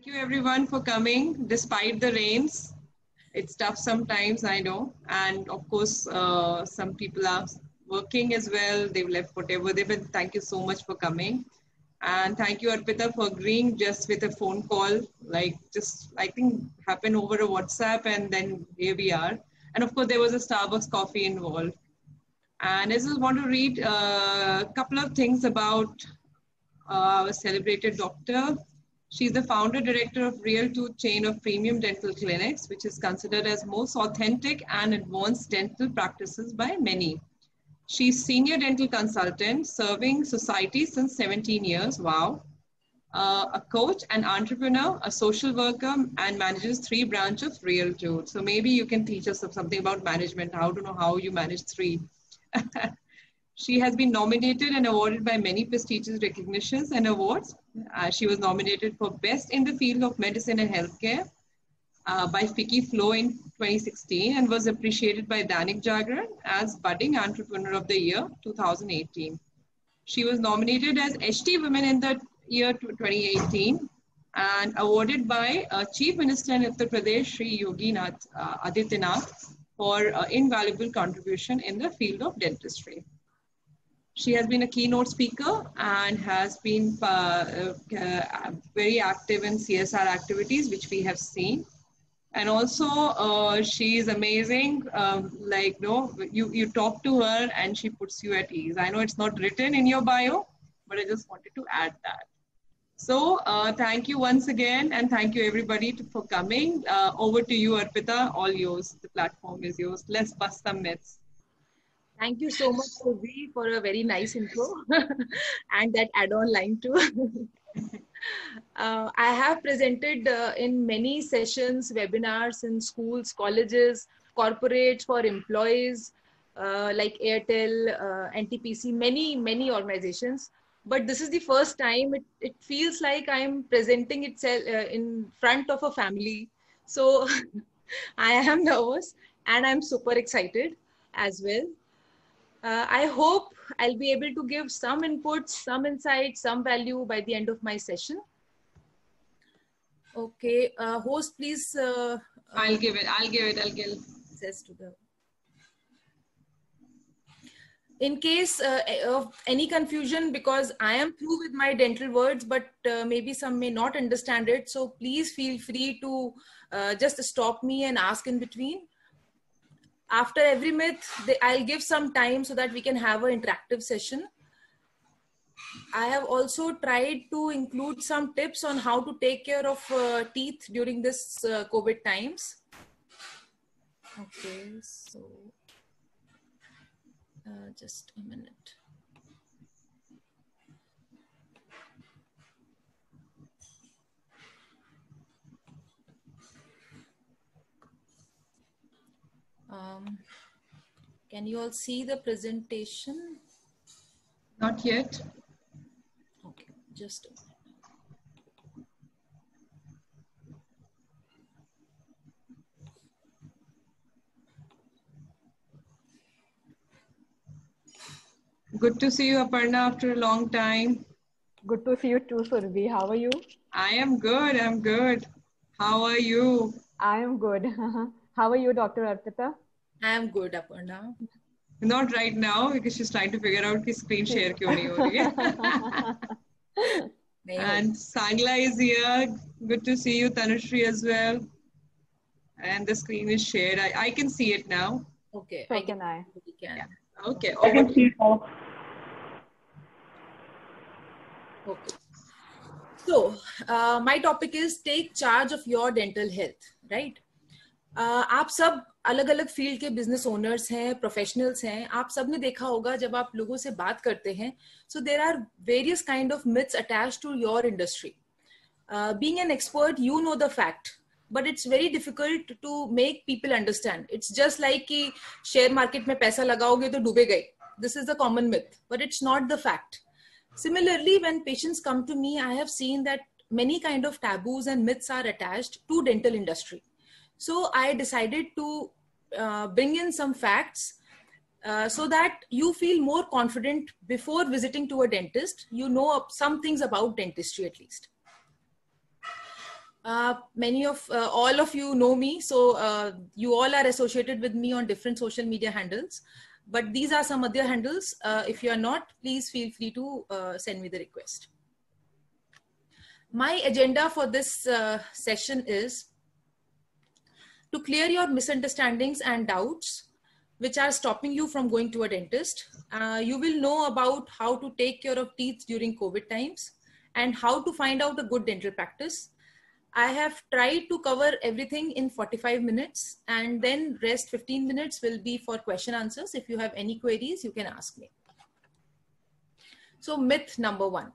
Thank you everyone for coming despite the rains. It's tough sometimes, I know. And of course, some people are working as well. They've left whatever they've been. Thank you so much for coming. And thank you, Arpita, for agreeing just with a phone call. Like just, I think, happened over a WhatsApp and then here we are. And of course, there was a Starbucks coffee involved. And I just want to read a couple of things about our celebrated doctor. She's the founder director of Real Tooth chain of premium dental clinics, which is considered as most authentic and advanced dental practices by many. She's senior dental consultant serving society since 17 years. Wow. A coach, an entrepreneur, a social worker, and manages 3 branches of Real Tooth. So maybe you can teach us something about management. How to know how you manage 3. She has been nominated and awarded by many prestigious recognitions and awards. She was nominated for Best in the Field of Medicine and Healthcare by FICCI Flow in 2016 and was appreciated by Dainik Jagran as Budding Entrepreneur of the Year 2018. She was nominated as HT Women in the year 2018 and awarded by Chief Minister in Uttar Pradesh, Shri Yogi Adityanath, for invaluable contribution in the field of dentistry. She has been a keynote speaker and has been very active in CSR activities, which we have seen. And also, she is amazing. You talk to her and she puts you at ease. I know it's not written in your bio, but I just wanted to add that. So thank you once again, and thank you everybody for coming. Over to you, Arpita, all yours. The platform is yours. Let's bust some myths. Thank you so much, Purvi, for a very nice intro and that add-on line too. I have presented in many sessions, webinars in schools, colleges, corporates, for employees like Airtel, NTPC, many organizations. But this is the first time it feels like I'm presenting itself in front of a family. So I am nervous and I'm super excited as well. I hope I'll be able to give some inputs, some insights, some value by the end of my session. Okay, host, please. I'll give it. Access to the. In case of any confusion, because I am through with my dental words, but maybe some may not understand it. So please feel free to just stop me and ask in between. After every myth, I'll give some time so that we can have an interactive session. I have also tried to include some tips on how to take care of teeth during this COVID times. Okay, so just a minute. Can you all see the presentation? Not yet. Okay, just a minute. Good to see you, Aparna, after a long time. Good to see you too, Survi. How are you? I am good. I'm good. How are you? I am good. How are you, Dr. Arpita? I am good, Aparna. Not right now, because she's trying to figure out ki screen share kyun nahi ho rahi hai. And Sangla is here. Good to see you, Tanushree, as well. And the screen is shared. I can see it now. Okay. So can I. Yeah. Okay. I can see it now. Okay. So, my topic is take charge of your dental health, right? आप सब अलग अलग field के business owners हैं, professionals हैं. आप सब ने देखा होगा जब आप लोगों से बात करते हैं, so there are various kind of myths attached to your industry. Being an expert, you know the fact, but it's very difficult to make people understand. It's just like कि share market में पैसा लगाओगे तो डूबे गए. This is the common myth, but it's not the fact. Similarly, when patients come to me, I have seen that many kind of taboos and myths are attached to dental industry. So I decided to bring in some facts so that you feel more confident before visiting to a dentist. You know some things about dentistry at least. Many of all of you know me, so you all are associated with me on different social media handles. But these are some other handles. If you are not, please feel free to send me the request. My agenda for this session is to clear your misunderstandings and doubts which are stopping you from going to a dentist. You will know about how to take care of teeth during COVID times and how to find out a good dental practice. I have tried to cover everything in 45 minutes, and then rest 15 minutes will be for question answers. If you have any queries, you can ask me. So myth number 1,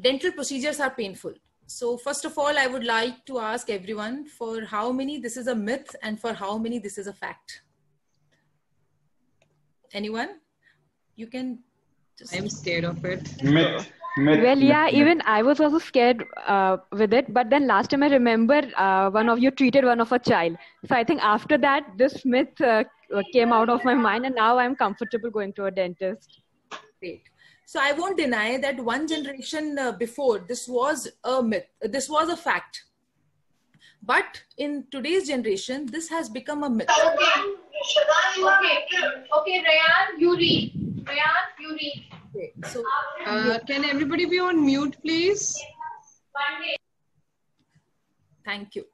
dental procedures are painful. So first of all, I would like to ask everyone for how many this is a myth and for how many this is a fact. Anyone? You can just... I'm scared of it. Myth. Well, yeah, even I was also scared with it. But then last time I remember one of you treated one of a child. So I think after that, this myth came out of my mind, and now I'm comfortable going to a dentist. Great. So I won't deny that one generation before, this was a myth. This was a fact. But in today's generation, this has become a myth. Okay, Rayan, you read. Okay, so can everybody be on mute, please? Thank you.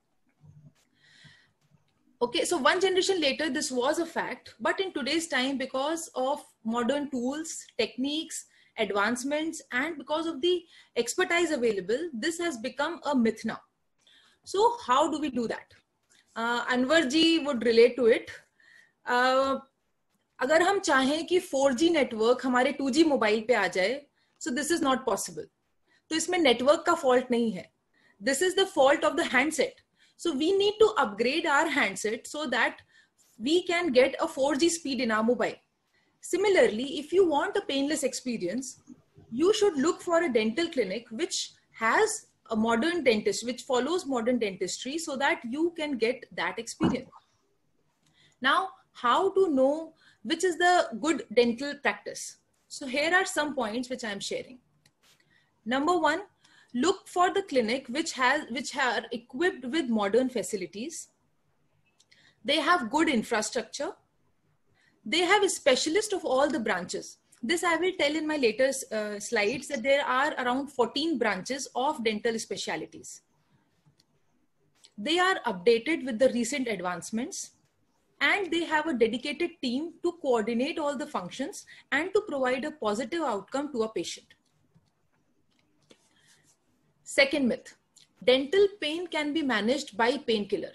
Okay, so one generation later, this was a fact, but in today's time, because of modern tools, techniques, advancements, and because of the expertise available, this has become a myth now. So how do we do that? Anwar ji would relate to it. अगर हम चाहें कि 4G network हमारे 2G mobile पे आ जाए, so this is not possible. तो इसमें network का फॉल्ट नहीं है. This is the fault of the handset. So we need to upgrade our handset so that we can get a 4G speed in our mobile. Similarly, if you want a painless experience, you should look for a dental clinic which has a modern dentist, which follows modern dentistry, so that you can get that experience. Now, how to know which is the good dental practice? So here are some points which I am sharing. Number 1, look for the clinic which are equipped with modern facilities. They have good infrastructure. They have a specialist of all the branches. This I will tell in my later slides, that there are around 14 branches of dental specialties. They are updated with the recent advancements, and they have a dedicated team to coordinate all the functions and to provide a positive outcome to a patient. Second myth, dental pain can be managed by painkiller.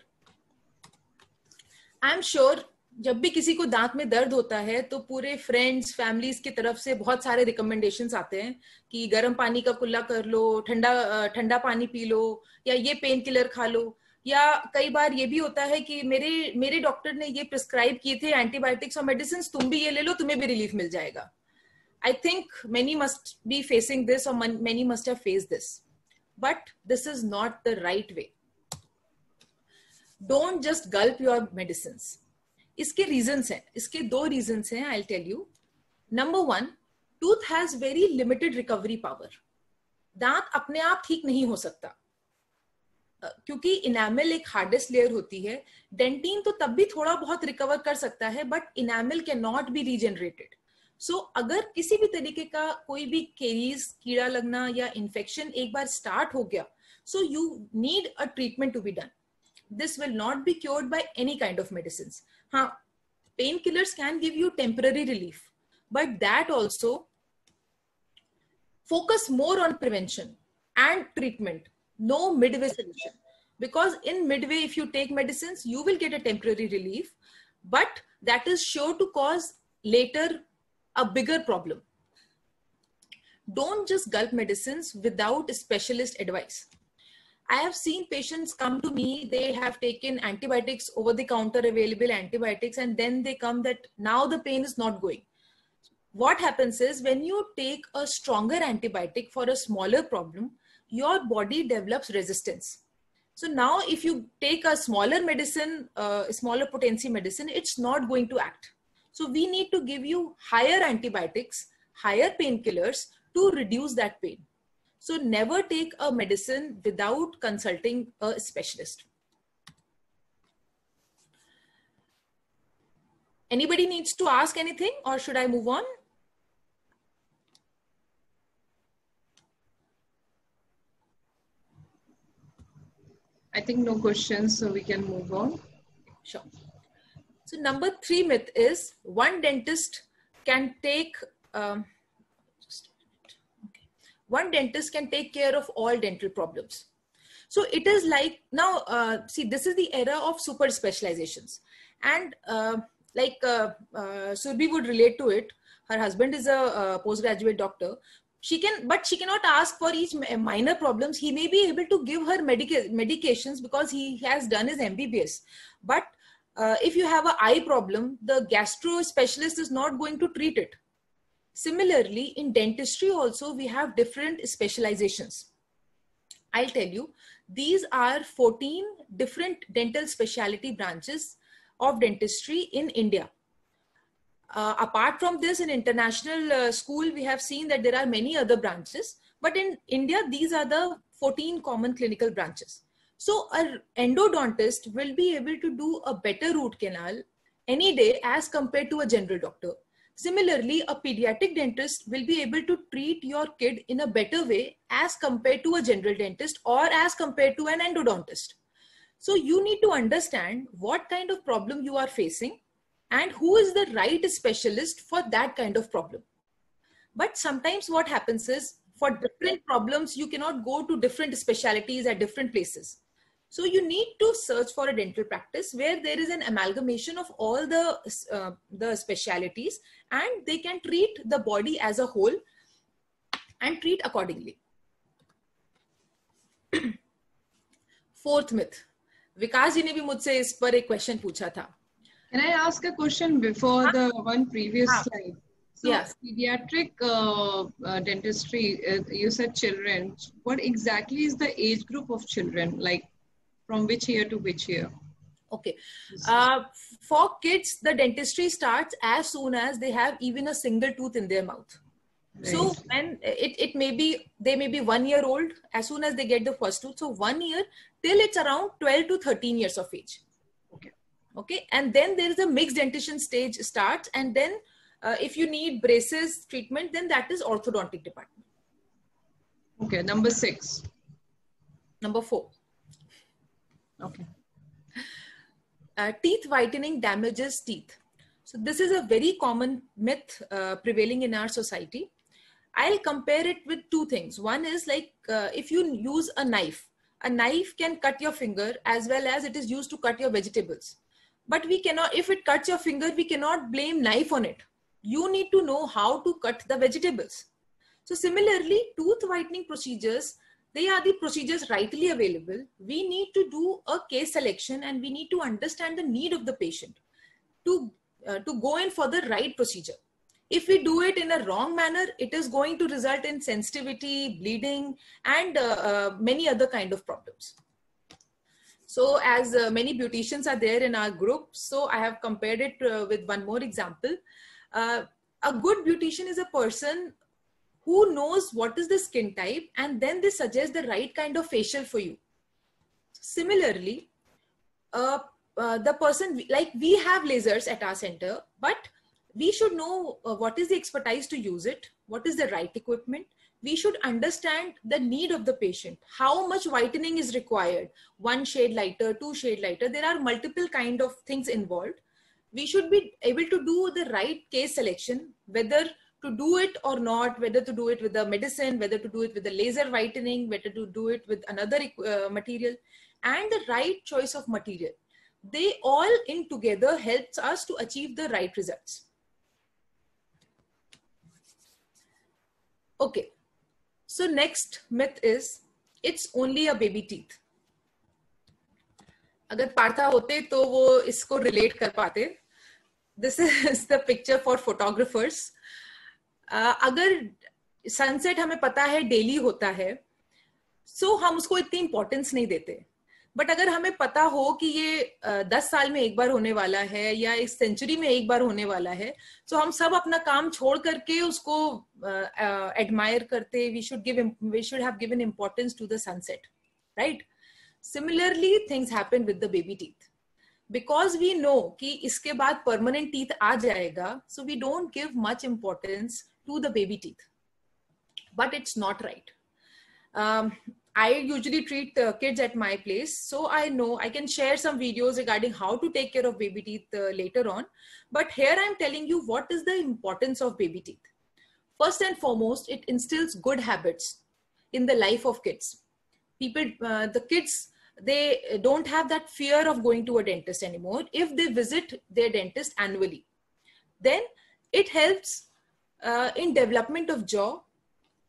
I'm sure जब भी किसी को दांत में दर्द होता है तो पूरे फ्रेंड्स फैमिलीज की तरफ से बहुत सारे रिकमेंडेशंस आते हैं कि गर्म पानी का कुल्ला कर लो, ठंडा पानी पी लो, या ये पेन किलर खा लो, या कई बार ये भी होता है कि मेरे डॉक्टर ने ये प्रिस्क्राइब किए थे एंटीबायोटिक्स और मेडिसिन, तुम भी ये ले लो, तुम्हें भी रिलीफ मिल जाएगा. I think many must be facing this, or many must have faced this, but this is not the right way. Don't just gulp your medicines. इसके reasons हैं, इसके 2 reasons हैं, I'll tell you. Number 1, tooth has very limited recovery power. दांत अपने आप ठीक नहीं हो सकता, क्योंकि इनामल एक हार्डेस्ट लेयर होती है. डेंटिन तो तब भी थोड़ा बहुत रिकवर कर सकता है, but enamel can not be regenerated. So अगर किसी भी तरीके का कोई भी केरीज, कीड़ा लगना या इन्फेक्शन एक बार स्टार्ट हो गया, so you need a treatment to be done. This will not be cured by any kind of medicines. Painkillers can give you temporary relief, but that also focus more on prevention and treatment, no midway solution. Because in midway, if you take medicines, you will get a temporary relief, but that is sure to cause later a bigger problem. Don't just gulp medicines without specialist advice. I have seen patients come to me, they have taken antibiotics, over the counter available antibiotics, and then they come that now the pain is not going. What happens is, when you take a stronger antibiotic for a smaller problem, your body develops resistance. So now if you take a smaller medicine, a smaller potency medicine, it's not going to act. So we need to give you higher antibiotics, higher painkillers to reduce that pain. So never take a medicine without consulting a specialist. Anybody needs to ask anything, or should I move on? I think no questions, so we can move on. Sure. So number 3 myth is one dentist can take one dentist can take care of all dental problems. So it is like now, see, this is the era of super specializations, and Surbhi would relate to it. Her husband is a postgraduate doctor. But she cannot ask for each minor problems. He may be able to give her medications because he has done his MBBS. But if you have an eye problem, the gastro specialist is not going to treat it. Similarly, in dentistry also, we have different specializations. I'll tell you, these are 14 different dental specialty branches of dentistry in India. Apart from this, in international school, we have seen that there are many other branches. But in India, these are the 14 common clinical branches. So an endodontist will be able to do a better root canal any day as compared to a general doctor. Similarly, a pediatric dentist will be able to treat your kid in a better way as compared to a general dentist or as compared to an endodontist. So you need to understand what kind of problem you are facing and who is the right specialist for that kind of problem. But sometimes what happens is, for different problems, you cannot go to different specialties at different places. So you need to search for a dental practice where there is an amalgamation of all the specialities, and they can treat the body as a whole and treat accordingly. 4th myth. विकास जी ने भी मुझसे इस पर एक question पूछा था. Can I ask a question before the one previous slide? So yes. Pediatric dentistry, you said children. What exactly is the age group of children? Like from which year to which year? Okay. For kids, the dentistry starts as soon as they have even a single tooth in their mouth. Right. So when they may be 1 year old as soon as they get the first tooth. So 1 year till it's around 12 to 13 years of age. Okay, and then there is a mixed dentition stage starts, and then if you need braces treatment, then that is orthodontic department. Okay, number 6. Number 4. Okay. Teeth whitening damages teeth. So this is a very common myth prevailing in our society. I'll compare it with 2 things. One is like if you use a knife can cut your finger as well as it is used to cut your vegetables. But we cannot, if it cuts your finger, we cannot blame knife on it. You need to know how to cut the vegetables. So similarly, tooth whitening procedures, they are the procedures rightly available. We need to do a case selection and we need to understand the need of the patient to go in for the right procedure. If we do it in a wrong manner, it is going to result in sensitivity, bleeding, and many other kind of problems. So as many beauticians are there in our group, so I have compared it with one more example. A good beautician is a person who knows what is the skin type, and then they suggest the right kind of facial for you. Similarly, the person, like we have lasers at our center, but we should know what is the expertise to use it, what is the right equipment. We should understand the need of the patient, how much whitening is required, 1 shade lighter, 2 shade lighter. There are multiple kind of things involved. We should be able to do the right case selection, whether to do it or not, whether to do it with the medicine, whether to do it with the laser whitening, whether to do it with another material, and the right choice of material. They all in together helps us to achieve the right results. Okay. So next myth is, it's only a baby teeth. अगर पार्था होते तो वो इसको relate कर पाते. This is the picture for photographers. अगर sunset हमें पता है daily होता है, so हम उसको इतनी importance नहीं देते. बट अगर हमें पता हो कि ये 10 साल में एक बार होने वाला है या इस सेंचुरी में एक बार होने वाला है, तो हम सब अपना काम छोड़ करके उसको एडमायर करते. We should have given importance to the sunset, right? Similarly things happen with the baby teeth. Because we know कि इसके बाद परमानेंट टीथ आ जाएगा, so we don't give much importance to the baby teeth. But it's not right. I usually treat kids at my place, so I know I can share some videos regarding how to take care of baby teeth later on. But here I'm telling you what is the importance of baby teeth. First and foremost, it instills good habits in the life of kids. The kids, they don't have that fear of going to a dentist anymore if they visit their dentist annually. Then it helps in development of jaw.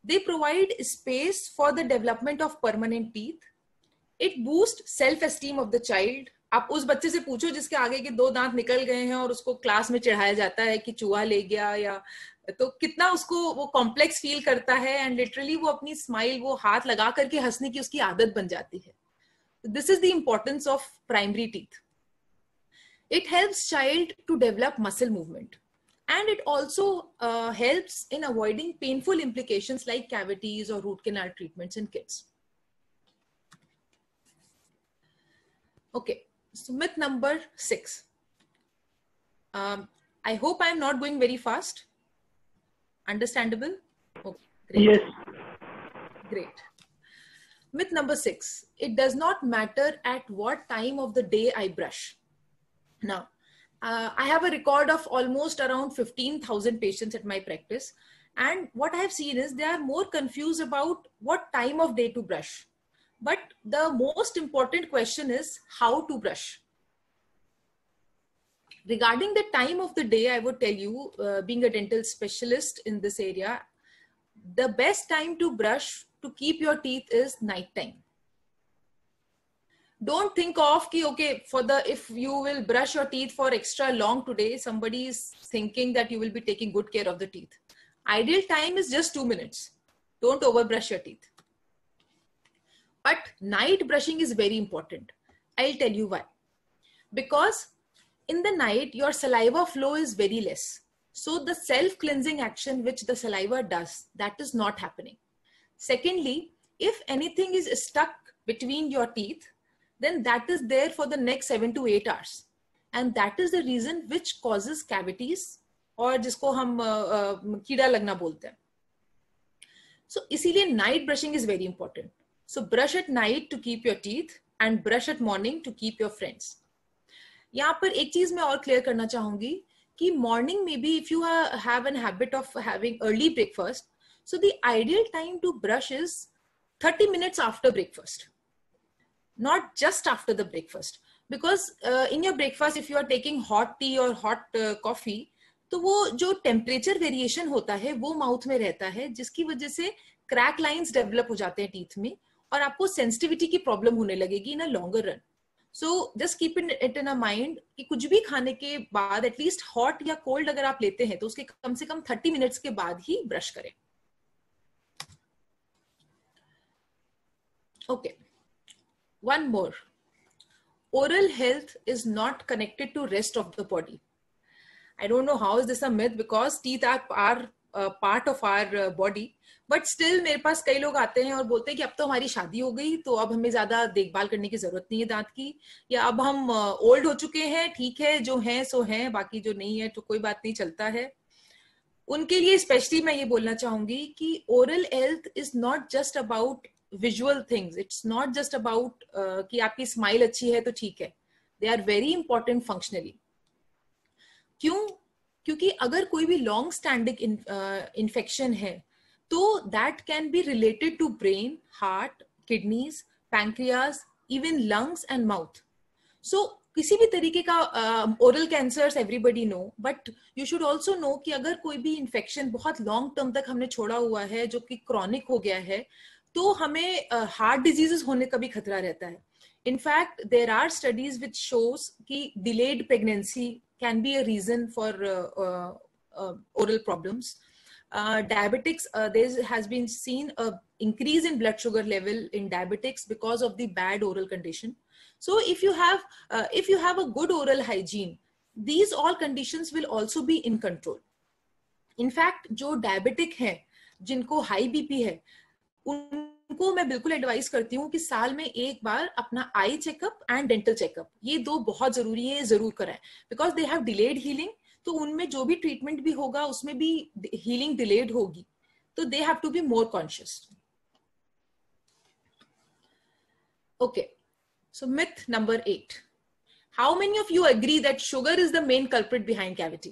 They provide space for the development of permanent teeth. It boosts self-esteem of the child. आप उस बच्चे से पूछो जिसके आगे के 2 दांत निकल गए हैं और उसको क्लास में चढ़ाया जाता है कि चूहा ले गया, या तो कितना उसको वो कॉम्प्लेक्स फील करता है, एंड लिटरली वो अपनी स्माइल, वो हाथ लगा करके हंसने की उसकी आदत बन जाती है. This is the importance of primary teeth. It helps child to develop muscle movement. And it also helps in avoiding painful implications like cavities or root canal treatments in kids. Okay, so myth number 6. I hope I'm not going very fast. Understandable? Okay, great. Yes. Great. Myth number 6. It does not matter at what time of the day I brush. Now, I have a record of almost around 15,000 patients at my practice. And what I have seen is they are more confused about what time of day to brush. But the most important question is how to brush. Regarding the time of the day, I would tell you, being a dental specialist in this area, the best time to brush to keep your teeth is night time. Don't think of ki, okay, if you will brush your teeth for extra long today, somebody is thinking that you will be taking good care of the teeth. Ideal time is just 2 minutes. Don't overbrush your teeth. But night brushing is very important. I'll tell you why. Because in the night, your saliva flow is very less. So the self-cleansing action which the saliva does, that is not happening. Secondly, if anything is stuck between your teeth, then that is there for the next 7 to 8 hours. And that is the reason which causes cavities, और जिसको हम कीड़ा लगना बोलते हैं. So इसीलिए night brushing is very important. So brush at night to keep your teeth and brush at morning to keep your friends. यहाँ पर एक चीज मैं और क्लियर करना चाहूंगी कि morning में भी if you have an habit of having early breakfast, so the ideal time to brush is 30 minutes after breakfast. Not just after the breakfast, because in your breakfast if you are taking hot tea or hot coffee, तो वो जो temperature variation होता है वो mouth में रहता है, जिसकी वजह से क्रैक लाइंस डेवलप हो जाते हैं टीथ में और आपको सेंसिटिविटी की प्रॉब्लम होने लगेगी in a longer run. So just keep it in a mind कि कुछ भी खाने के बाद एटलीस्ट हॉट या कोल्ड अगर आप लेते हैं तो उसके कम से कम 30 मिनट्स के बाद ही ब्रश करें. Okay, one more. Oral health is not connected to rest of the body. I don't know how is this a myth, because teeth are part of our body. But still मेरे पास कई लोग आते हैं और बोलते हैं कि अब तो हमारी शादी हो गई तो अब हमें ज्यादा देखभाल करने की जरूरत नहीं है दांत की, या अब हम ओल्ड हो चुके हैं, ठीक है जो हैं सो हैं, बाकी जो नहीं है तो कोई बात नहीं, चलता है. उनके लिए स्पेशली मैं ये बोलना चाहूंगी कि oral health is not just about visual things. It's not just about कि आपकी स्माइल अच्छी है तो ठीक है. They are very important functionally. क्यों? क्योंकि अगर कोई भी लॉन्ग स्टैंडिंग इन्फेक्शन है तो that can be related to brain, heart, kidneys, pancreas, even lungs and mouth. So किसी भी तरीके का oral cancers everybody know, but you should also know कि अगर कोई भी इन्फेक्शन बहुत लॉन्ग टर्म तक हमने छोड़ा हुआ है जो कि क्रॉनिक हो गया है तो हमें हार्ट डिजीजेस होने का भी खतरा रहता है. In fact there are studies which shows कि delayed pregnancy can be a reason for oral problems. Diabetics, there has been seen a increase in blood sugar level in diabetics because of the bad oral condition. So if you have a good oral hygiene, these all conditions will also be in control. In fact, जो diabetic हैं, जिनको high BP है, उनको मैं बिल्कुल advice करती हूँ कि साल में एक बार अपना eye checkup and dental checkup, ये दो बहुत जरूरी है, जरूर कराएं, because they have delayed healing. तो उनमें जो भी ट्रीटमेंट भी होगा उसमें भी हीलिंग डिलेड होगी, तो they have to be more conscious. Okay, so myth number 8. How many of you agree that sugar is the main culprit behind cavity?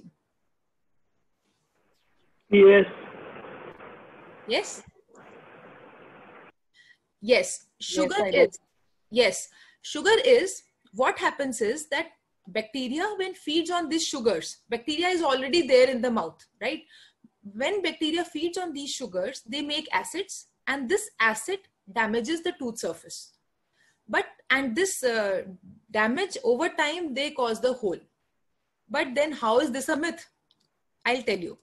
Yes. Yes? Yes, sugar Yes, is. Yes, sugar is. What happens is that bacteria, when feeds on these sugars, bacteria is already there in the mouth, right? When bacteria feeds on these sugars, they make acids, and this acid damages the tooth surface. And this damage over time, they cause the hole. But then how is this a myth? I'll tell you.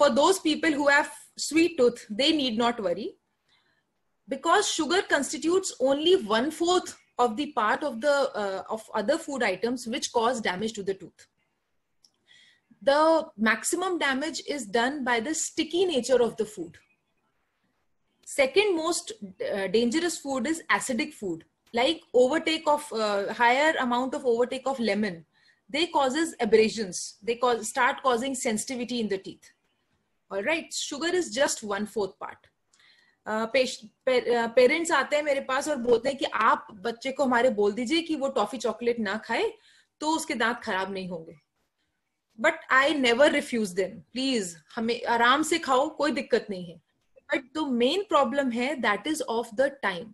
For those people who have sweet tooth, they need not worry, because sugar constitutes only 1/4 of the part of the of other food items which cause damage to the tooth. The maximum damage is done by the sticky nature of the food. Second most dangerous food is acidic food, like overtake of higher amount of overtake of lemon. They causes abrasions. They start causing sensitivity in the teeth. All right, sugar is just 1/4 part. Parents आते हैं मेरे पास और बोलते हैं कि आप बच्चे को हमारे बोल दीजिए कि वो टॉफी चॉकलेट ना खाए तो उसके दांत खराब नहीं होंगे. But I never refuse them. Please हमें आराम से खाओ, कोई दिक्कत नहीं है. बट द मेन प्रॉब्लम है that is of the time.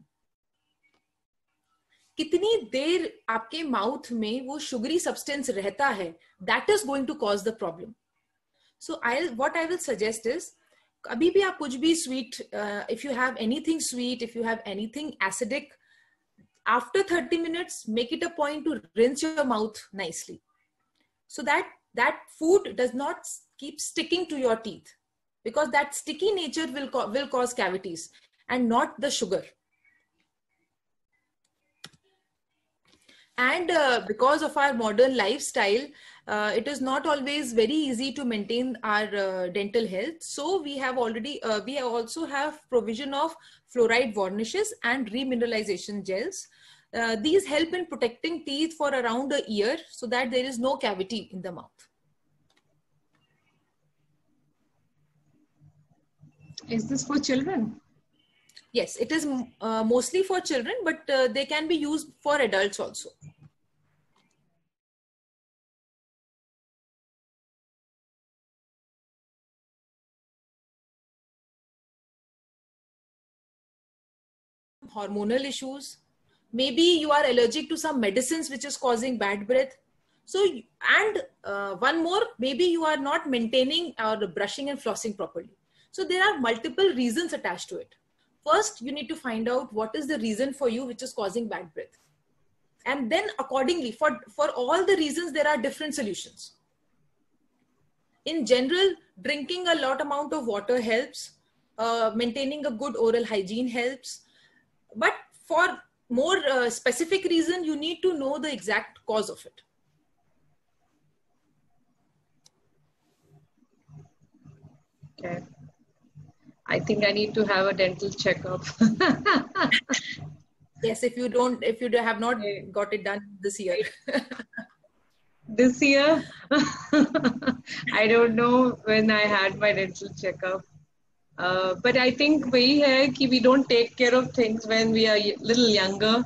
कितनी देर आपके माउथ में वो शुगरी सब्सटेंस रहता है, that is going to cause the problem. So what I will suggest is, अभी भी आप कुछ भी sweet, if you have anything sweet, if you have anything acidic, after 30 minutes, make it a point to rinse your mouth nicely, so that food does not keep sticking to your teeth, because that sticky nature will cause cavities and not the sugar. And because of our modern lifestyle, it is not always very easy to maintain our dental health. So we also have provision of fluoride varnishes and remineralization gels. These help in protecting teeth for around a year so that there is no cavity in the mouth. Is this for children? Yes, it is mostly for children, but they can be used for adults also. Hormonal issues. Maybe you are allergic to some medicines which is causing bad breath. So, and one more, maybe you are not maintaining or brushing and flossing properly. So there are multiple reasons attached to it. First, you need to find out what is the reason for you which is causing bad breath. And then accordingly, for all the reasons, there are different solutions. In general, drinking a lot amount of water helps. Maintaining a good oral hygiene helps. But for more specific reason, you need to know the exact cause of it. Okay. I think I need to have a dental checkup. Yes, if you have not got it done this year. This year, I don't know when I had my dental checkup. But I think we don't take care of things when we are a little younger,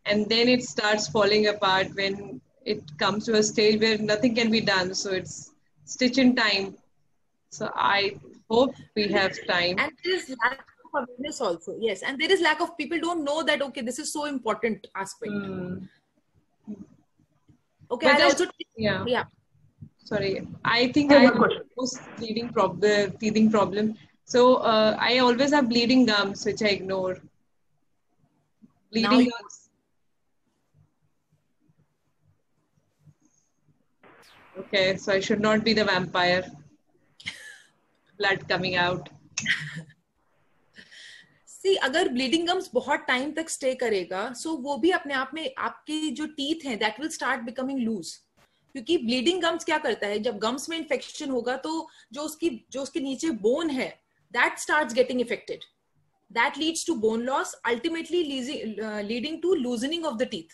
and then it starts falling apart when it comes to a stage where nothing can be done. So it's stitch in time. So I hope we have time. And there is lack of awareness also. Yes, and there is lack of, people don't know that, okay, this is so important aspect. Okay, but I'll also yeah. Sorry, I think I have most teething problem. So I always have bleeding gums, which I ignore. Bleeding gums. Okay, so I should not be the vampire. Blood coming out. सी अगर bleeding gums बहुत time तक stay करेगा, सो वो भी अपने आप में आपकी जो टीथ हैं that will start becoming loose. क्योंकि ब्लीडिंग गम्स क्या करता है, जब गम्स में इन्फेक्शन होगा तो जो उसके नीचे बोन है that starts getting affected. That leads to bone loss, ultimately leading to loosening of the teeth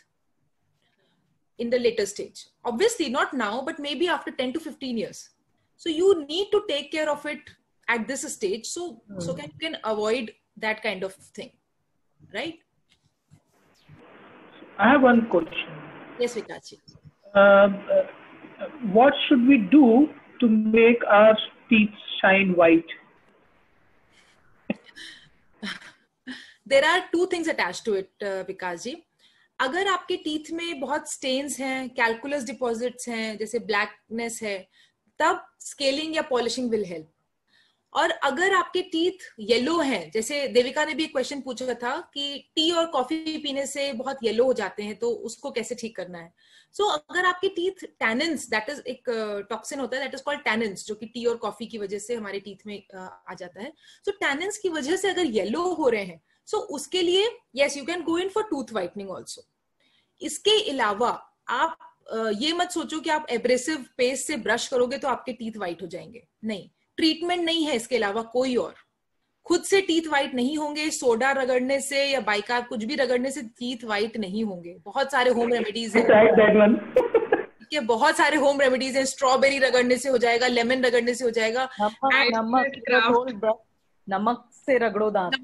in the later stage. Obviously not now, but maybe after 10 to 15 years. So you need to take care of it at this stage, so you can avoid that kind of thing, right? I have one question. Yes, Vikachi. What should we do to make our teeth shine white? There are two things attached to it, Vikas ji. अगर आपके teeth में बहुत stains हैं, calculus deposits हैं, जैसे blackness है, तब scaling या पॉलिशिंग विल हेल्प. और अगर आपके टीथ येलो हैं, जैसे देविका ने भी एक क्वेश्चन पूछा था कि टी और कॉफी पीने से बहुत येलो हो जाते हैं, तो उसको कैसे ठीक करना है. सो अगर आपके टीथ टैनिन्स, दैट इज एक टॉक्सिन होता है दैट इज कॉल्ड टैनिन्स, जो कि टी और कॉफी की वजह से हमारे टीथ में आ जाता है. सो टैनिन्स की वजह से अगर येलो हो रहे हैं, सो उसके लिए yes you can go in for tooth whitening also. इसके अलावा आप ये मत सोचो कि आप एब्रेसिव पेस्ट से ब्रश करोगे तो आपके टीथ व्हाइट हो जाएंगे. नहीं, ट्रीटमेंट नहीं है इसके अलावा कोई और. खुद से टीथ व्हाइट नहीं होंगे, सोडा रगड़ने से या बाइकार्ब कुछ भी रगड़ने से टीथ व्हाइट नहीं होंगे. बहुत सारे होम रेमेडीज हैं, बहुत सारे होम रेमेडीज हैं. स्ट्रॉबेरी रगड़ने से हो जाएगा, लेमन रगड़ने से हो जाएगा, नमक से रगड़ो दांत,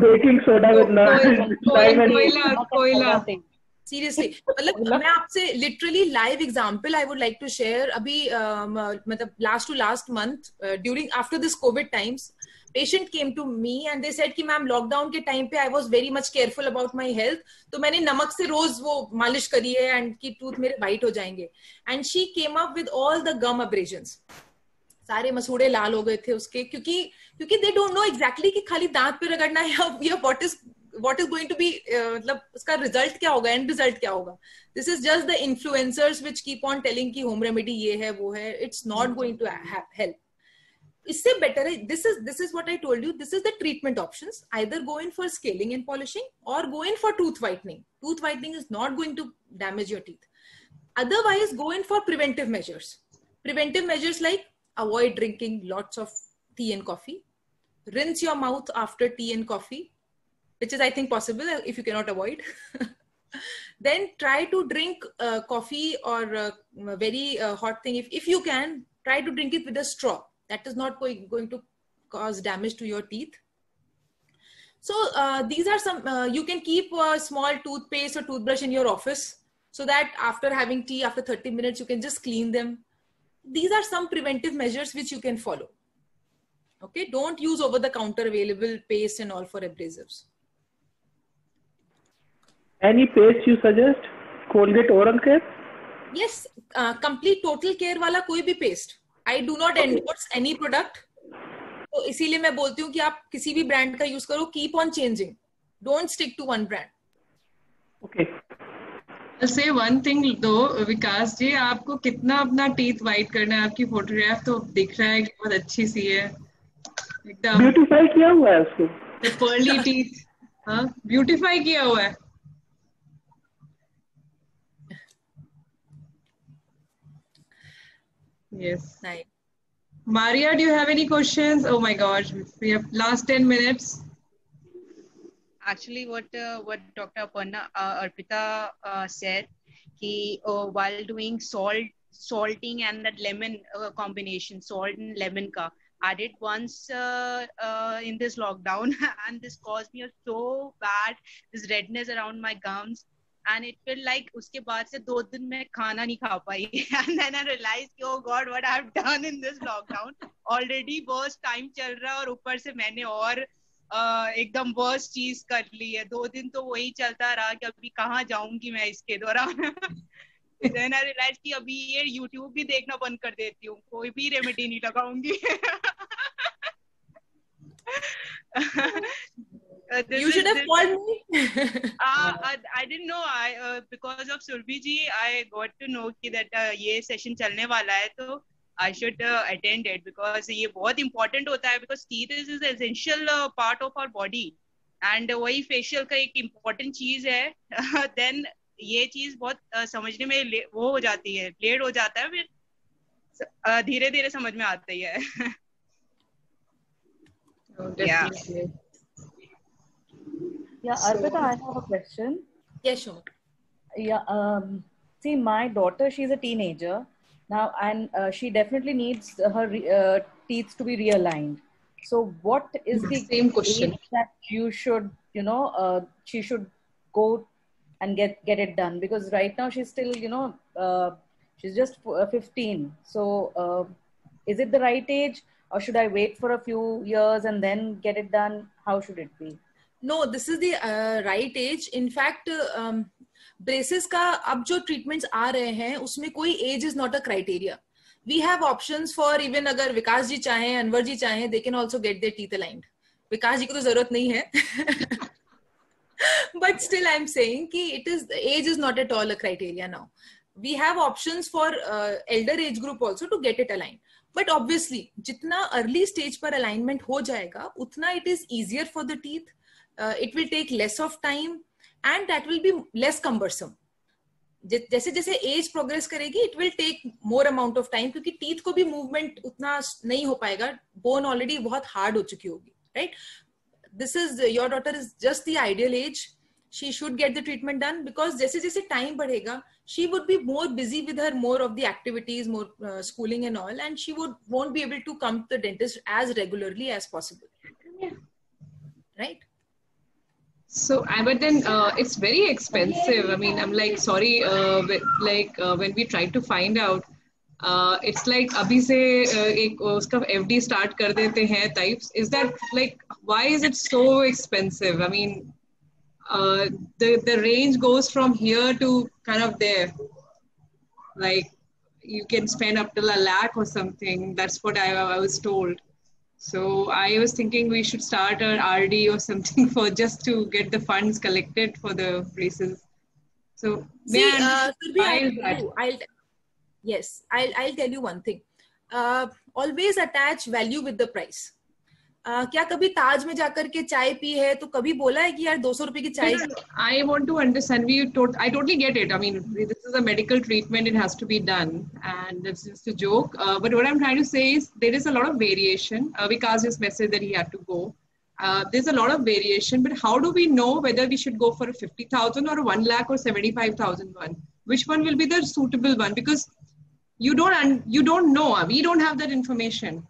बेकिंग सोडा, कोयला. सीरियसली, मतलब मैं आपसे literally live example I would like to share. अभी मतलब last to last month during after this COVID times, patient came to me and they said कि मैम लॉकडाउन के टाइम पे I was very much careful about my health, तो मैंने नमक से रोज वो मालिश करी है एंड की टूथ मेरे वाइट हो जाएंगे. And she came up with all the gum abrasions. सारे मसूड़े लाल हो गए थे उसके, क्योंकि दे डोंट नो एग्जैक्टली कि खाली दांत पे रगड़ना है या what is going to be मतलब उसका रिजल्ट क्या होगा, एंड रिजल्ट क्या होगा. This is just the influencers which keep on telling कि होम रेमेडी ये है वो है. It's not going to help. इससे बेटर है, this is what I told you, this is the treatment options. Either go in for scaling and polishing or go in for tooth whitening. Tooth whitening is not going to damage your teeth. Otherwise, go in for preventive measures. Preventive measures like avoid drinking lots of tea and coffee. Rinse your mouth after tea and coffee, which is, I think, possible if you cannot avoid. Then try to drink coffee or very hot thing. If you can, try to drink it with a straw. That is not going to cause damage to your teeth. So these are some, you can keep a small toothpaste or toothbrush in your office, so that after having tea, after 30 minutes, you can just clean them. These are some preventive measures which you can follow. Okay, don't use over-the-counter available paste and all for abrasives. Any paste you suggest? Colgate Oral Care? Yes, complete total care वाला कोई भी paste. I do not endorse any product. तो इसीलिए मैं बोलती हूँ कि आप किसी भी ब्रांड का यूज करो. Keep on changing. Don't stick to one brand. Okay. I'll say one thing though, विकास जी, आपको कितना अपना टीथ वाइट करना है, आपकी फोटोग्राफ तो दिख रहा है कि बहुत अच्छी सी है, एकदम ब्यूटीफाई किया हुआ है उसको. पर्ली टीथ, हाँ ब्यूटीफाई किया हुआ है. Yes. Nice. Maria, do you have any questions? Oh my gosh, we have last 10 minutes. Actually, what Dr. Aparna Arpita said, कि while doing salting and that lemon combination, salt and lemon ka, I did once in this lockdown, and this caused me so bad this redness around my gums, and it felt like उसके बाद से 2 दिन मैं खाना नहीं खा पाई. And then I realized कि oh God, what I have done in this lockdown. Already worst time चल रहा है और ऊपर से मैंने और एकदम वर्स्ट चीज कर ली है. 2 दिन तो वही चलता रहा कि अभी कहाँ जाऊंगी मैं इसके दौरान. Then I realized कि अभी ये YouTube भी देखना बंद कर देती हूँ, कोई भी रेमेडी नहीं लगाऊंगी. You should have called me. I didn't know. Because of Surbhi ji, I got to know कि that ये session चलने वाला है, तो I should attend it, because ये बहुत important होता है, because teeth is an essential part of our body. And वही फेशियल का एक इम्पोर्टेंट चीज है देन ये चीज बहुत समझने में वो हो जाती है, लेट हो जाता है, फिर धीरे धीरे समझ में आता ही है. Definitely. Yeah, Arpita, I have a question. Yeah, sure. Yeah, see, my daughter, she's a teenager now, and she definitely needs her teeth to be realigned. So, what is the Same question age that you should, she should go and get it done? Because right now she's still, she's just 15. So, is it the right age, or should I wait for a few years and then get it done? How should it be? No, this is the right age. In fact, braces का अब जो treatments आ रहे हैं उसमें कोई age is not a criteria. We have options for even अगर विकास जी चाहें, अनवर जी चाहें, they can also get their teeth aligned. विकास जी को तो जरूरत नहीं है. But still I'm saying कि age is not at all a criteria now. We have options for elder age group also to get it aligned. But obviously, जितना early stage पर alignment हो जाएगा, उतना it is easier for the teeth. It will take less of time and that will be less cumbersome. जैसे जैसे age progress करेगी it will take more amount of time, क्योंकि teeth को भी मूवमेंट उतना नहीं हो पाएगा, बोन ऑलरेडी बहुत हार्ड हो चुकी होगी, right. This is your daughter is just the ideal age. She should get the treatment done because जैसे जैसे टाइम बढ़ेगा she would be more busy with her more of the activities, more schooling and all, and she won't be able to come to the dentist as regularly as possible. Yeah. Right? So, but then it's very expensive. I mean, I'm like, sorry, when we try to find out, it's like अभी से एक उसका FD start कर देते हैं types. Is that like, why is it so expensive? I mean, the range goes from here to kind of there. Like, you can spend up to 1 lakh or something. That's what I was told. So I was thinking we should start an RD or something for just to get the funds collected for the braces. So see, I'll tell you one thing. Always attach value with the price. क्या कभी ताज में जाकर के चाय P है तो कभी बोला है कि यार 200 रुपए की चाय? I want to understand. I totally get it. I mean, this is a medical treatment. It has to be done, and it's just a joke. But what I'm trying to say is there is a lot of variation. Vikas just messaged that he had to go. There's a lot of variation, but how do we know whether we should go for a 50,000 or a 1 lakh or 75,000 one? Which one will be the suitable one? Because you don't know. We don't have that information,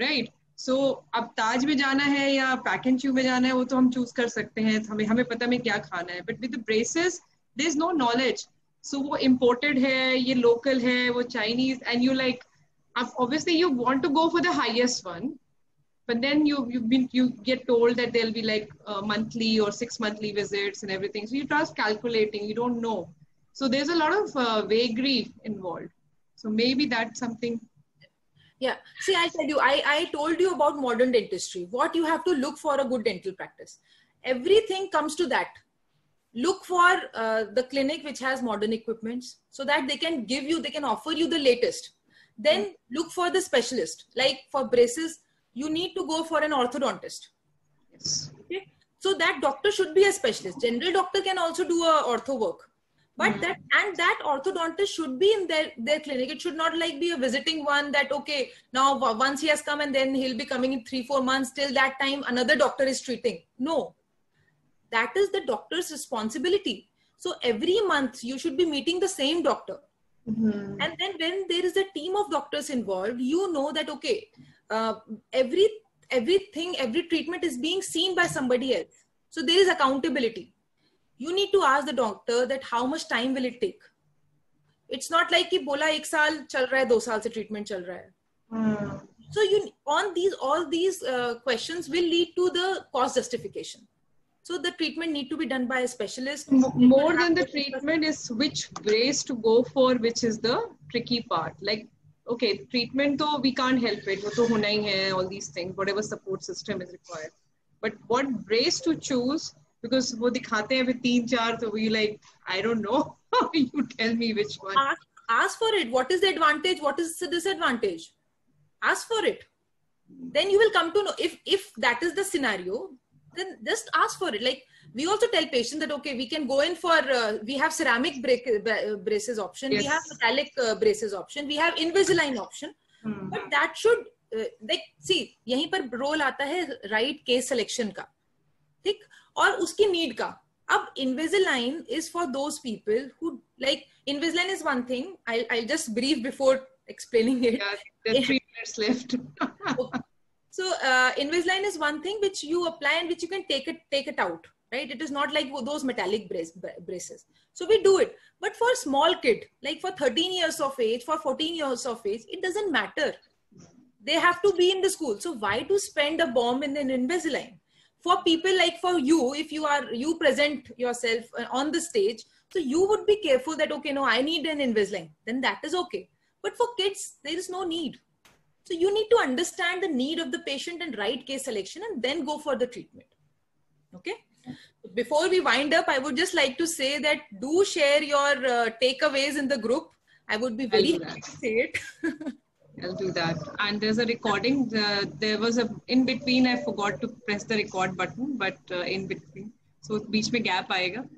right? So, अब ताज में जाना है या pack and chew में जाना है वो तो हम चूज कर सकते हैं, हमें पता है क्या खाना है. But with the braces there is no knowledge. So वो इम्पोर्टेड है, ये लोकल है, वो Chinese, and you like obviously you want to go for the highest one, but then you get told that there'll be like monthly or 6 monthly visits and everything, so you start calculating, you don't know. So there's a lot of vagary involved. So maybe that's something. Yeah. See, I'll tell you, I told you about modern dentistry. What you have to look for a good dental practice. Everything comes to that. Look for the clinic which has modern equipments so that they can offer you the latest. Then look for the specialist. Like for braces, you need to go for an orthodontist. Yes. Okay. So that doctor should be a specialist. General doctor can also do a ortho work. But that orthodontist should be in their clinic. It should not like be a visiting one that, okay, now once he has come and then he'll be coming in 3-4 months. Till that time, another doctor is treating. No, that is the doctor's responsibility. So every month you should be meeting the same doctor. Mm-hmm. And then when there is a team of doctors involved, you know that, okay, every treatment is being seen by somebody else. So there is accountability. You need to ask the doctor that how much time will it take. It's not like कि बोला 1 साल चल रहा है, 2 साल से treatment चल रहा है. So all these questions will lead to the cost justification. So the treatment need to be done by a specialist. More than the treatment is which brace to go for, which is the tricky part. Like, okay, treatment though we can't help it. वो तो होना ही है, all these things, whatever support system is required. But what brace to choose? Because वो दिखाते हैं फिर 3-4 तो we like, I don't know. You tell me which one. Ask for it. What is the advantage? What is the disadvantage? Ask for it. Then you will come to know. If that is the scenario, then just ask for it. Like, we also tell patients that, okay, we can go in for, we have ceramic braces option, we have metallic braces option, we have Invisalign option, but that should, like, see, यहीं पर role आता है right case selection का, ठीक, और उसकी need का. अब Invisalign is for those people who, like, Invisalign is one thing. I'll just brief before explaining it. Yeah, there are 3 minutes left. So Invisalign is one thing which you apply and which you can take it out, right? It is not like those metallic braces. So we do it. But for small kid, like for 13 years of age, for 14 years of age, it doesn't matter. They have to be in the school. So why to spend a bomb in an Invisalign? For people like for you, if you present yourself on the stage, so you would be careful that, okay, no, I need an Invisalign. Then that is okay. But for kids, there is no need. So you need to understand the need of the patient and right case selection and then go for the treatment. Okay. Before we wind up, I would just like to say that do share your takeaways in the group. I would be very happy to say it. I'll do that. And there's a recording. There was in between, I forgot to press the record button, but in between. So beech mein gap aayega.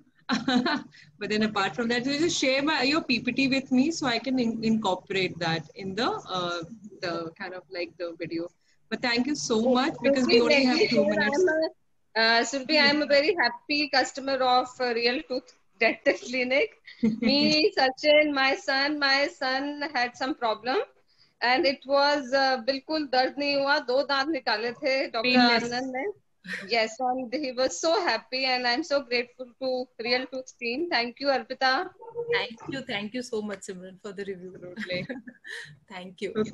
But then apart from that, just share your PPT with me so I can incorporate that in the kind of like the video. But thank you so much because we only have 2 minutes. Surbhi, I am a very happy customer of Real Tooth Dental Clinic. Me, Sachin, my son had some problem. And it was बिल्कुल दर्द नहीं हुआ, 2 दांत निकाले थे doctor आनंद ने. Yes, and he was so happy, and I'm so grateful to Real Tooth team. Thank you, Arpita. Thank you so much, Simran, for the review. Thank you.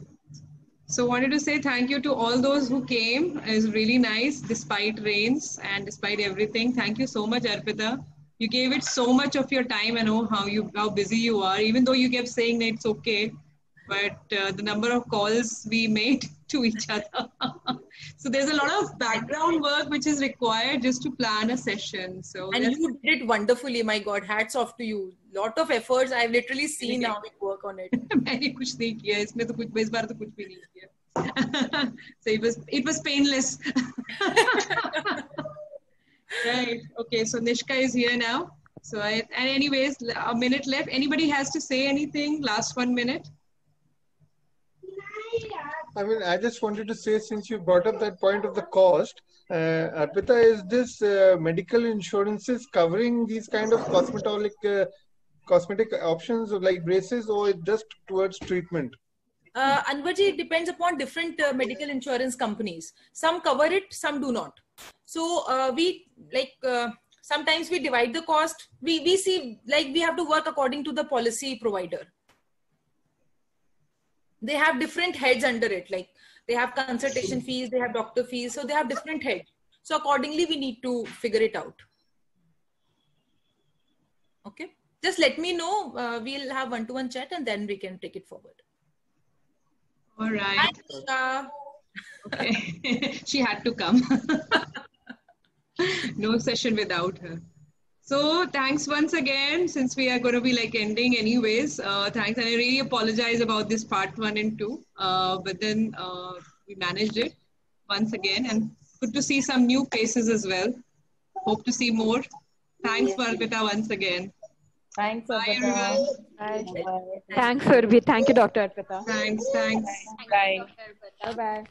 So wanted to say thank you to all those who came. It was really nice despite rains and despite everything. Thank you so much, Arpita. You gave it so much of your time. I know how busy you are, even though you kept saying that it's okay. But the number of calls we made to each other. So there's a lot of background work which is required just to plan a session. So and you did it wonderfully. My God, hats off to you. Lot of efforts. I've literally seen how you work on it. मैंने कुछ नहीं किया इसमें तो कुछ इस बार तो कुछ भी नहीं किया. So it was painless. Right. Okay. So Nishka is here now. So and anyways, a minute left. Anybody has to say anything? Last 1 minute. I mean, I just wanted to say, since you brought up that point of the cost, Arpita, is this medical insurances covering these kind of cosmetic options like braces, or just towards treatment? Anvarji, it depends upon different medical insurance companies. Some cover it, some do not. So sometimes we divide the cost. We see, like, we have to work according to the policy provider. They have different heads under it, like they have consultation fees, they have doctor fees, so they have different heads. So accordingly, we need to figure it out. Okay, just let me know. We'll have one-to-one chat and then we can take it forward. All right. Okay, she had to come. No session without her. So thanks once again, since we are going to be like ending anyways. Thanks, and I really apologize about this part 1 and 2. But then we managed it once again, and good to see some new faces as well. Hope to see more. Thanks, Arpita, once again. Thanks, Arpita. Bye. Thanks, Surbhi. Thank you, Dr. Arpita. Thanks. Bye. Bye-bye.